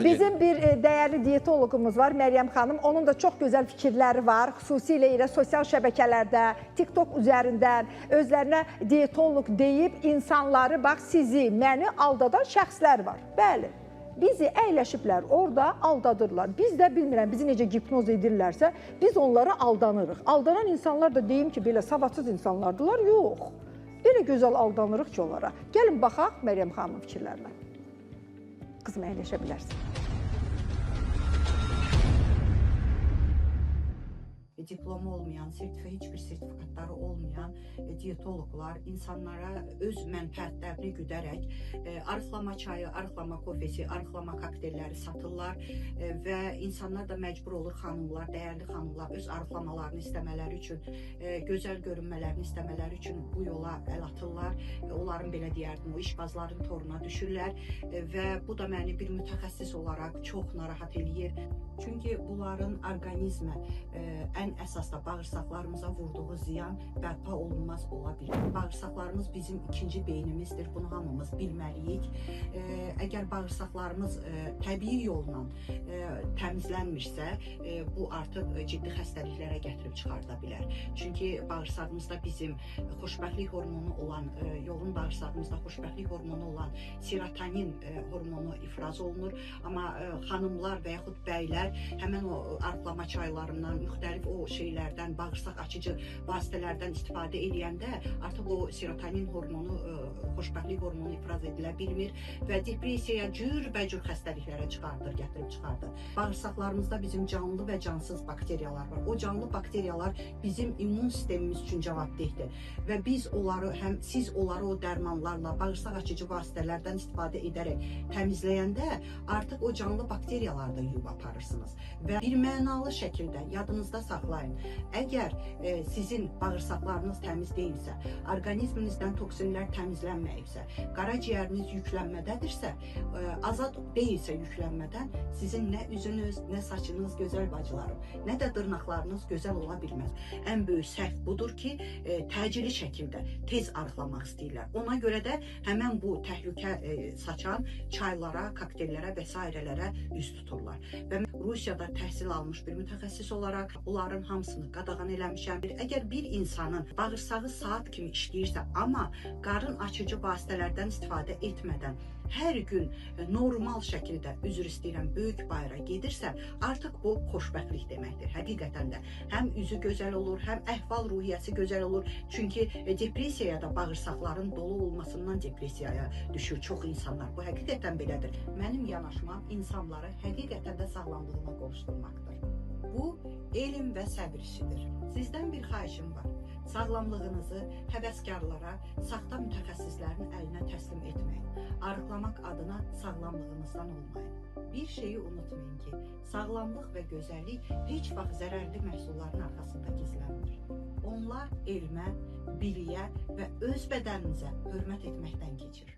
Bizim bir dəyərli diyetoloqumuz var, Məryəm xanım. Onun da çox gözəl fikirləri var. Xüsusilə elə sosial şəbəkələrdə, TikTok üzərindən özlərinə diyetoloq deyib insanları, bax sizi, məni aldadan şəxslər var. Bəli. Bizi əyləşiblər, orada aldadırlar. Biz də bilmirəm, bizi necə hipnoz edirlərsə, biz onlara aldanırıq. Aldanan insanlar da deyim ki, belə savadsız insanlardılar, yox. Belə gözəl aldanırıq ki onlara. Gəlin baxaq Məryəm xanımın fikirlərinə. Qızım, əyləşə bilərsin. Diplomu olmayan, hiçbir sertifikatları olmayan diyetologlar insanlara öz mənfəətlərini güdərək arıqlama çayı, arıqlama kofesi, arıqlama kokteylləri satırlar və insanlar da məcbur olur, xanımlar, dəyərli xanımlar öz arıqlamalarını istəmələri üçün, gözəl görünmələrini istəmələri üçün bu yola əl atırlar. Onların belə deyərdim, o işbazların toruna düşürlər və bu da məni bir mütəxəssis olaraq çox narahat eləyir. Çünki bunların orqanizmə ən əsas da bağırsaqlarımıza vurduğu ziyan bərpa olunmaz ola bilər. Bağırsaqlarımız bizim ikinci beynimizdir, bunu hamımız bilməliyik. Əgər bağırsaqlarımız təbii yolla təmizlənmirsə, bu artıq ciddi xəstəliklərə gətirib çıxarda bilər. Çünki bağırsağımızda bizim xoşbəxtlik hormonu olan, yoğun bağırsağımızda xoşbəxtlik hormonu olan serotonin hormonu ifraz olunur. Amma xanımlar və yaxud bəylər həmən o arıqlama çaylarından, müxtəlif o şeylərdən, bağırsaq açıcı vasitələrdən istifadə edəndə artıq o serotonin hormonu, xoşbəxtlik hormonu ifraz edilə bilmir və depressiyaya cürbəcür xəstəliklərə gətirib çıxardır. Bağırsaqlarımızda bizim canlı və cansız bakteriyalar var. O canlı bakteriyalar bizim immun sistemimiz üçün cavabdehdir və biz onları, siz onları o dərmanlarla, bağırsaq açıcı vasitələrdən istifadə edərək təmizləyəndə artıq o canlı bakteriyalar da yuyub aparırsınız. Və bir mənalı şəkildə yadınızda saxlayın. Əgər sizin bağırsaqlarınız təmiz deyilsə, orqanizminizdən toksinlər təmizlənməyibsə, qaraciyəriniz yüklənmədədirsə, azad deyilsə yüklənmədən sizin nə üzünüz, nə saçınız gözəl bacılarım, nə də dırnaqlarınız gözəl ola bilməz. Ən böyük səhv budur ki, təcili şəkildə tez arıqlamaq istəyirlər. Ona görə də həmən bu təhlükə saçan çaylara, kokteyllərə və s. üz tuturlar. Və Rusiyada təhsil almış bir mütəxəssis olaraq bunların hamısını qadağan eləmişəm. Əgər bir insanın bağırsağı saat kimi işləyirsə, amma qarın açıcı vasitələrdən istifadə etmədən hər gün normal şəkildə, üzr istəyirəm, böyük bayıra gedirsə, artıq bu xoşbəxtlik deməkdir. Həqiqətən də həm üzü gözəl olur, həm əhval-ruhiyyəsi gözəl olur. Çünki depressiyaya da bağırsaqların dolu olmasından depressiyaya düşür çox insanlar. Bu həqiqətən belədir. Mənim yanaşmam insanları həqiqətən də sağlamlığına qovuşturmaqdır. Bu, elm və səbir işidir. Sizdən bir xahişim var. Sağlamlığınızı həvəskarlara, saxta mütəxəssislərin əlinə təslim etməyin. Arıqlamaq adına sağlamlığınızdan olmayın. Bir şeyi unutmayın ki, sağlamlıq və gözəllik heç vaxt zərərli məhsulların arxasında gizlənmir. Onlar elmə, biliyə və öz bədəninizə hörmət etməkdən keçir.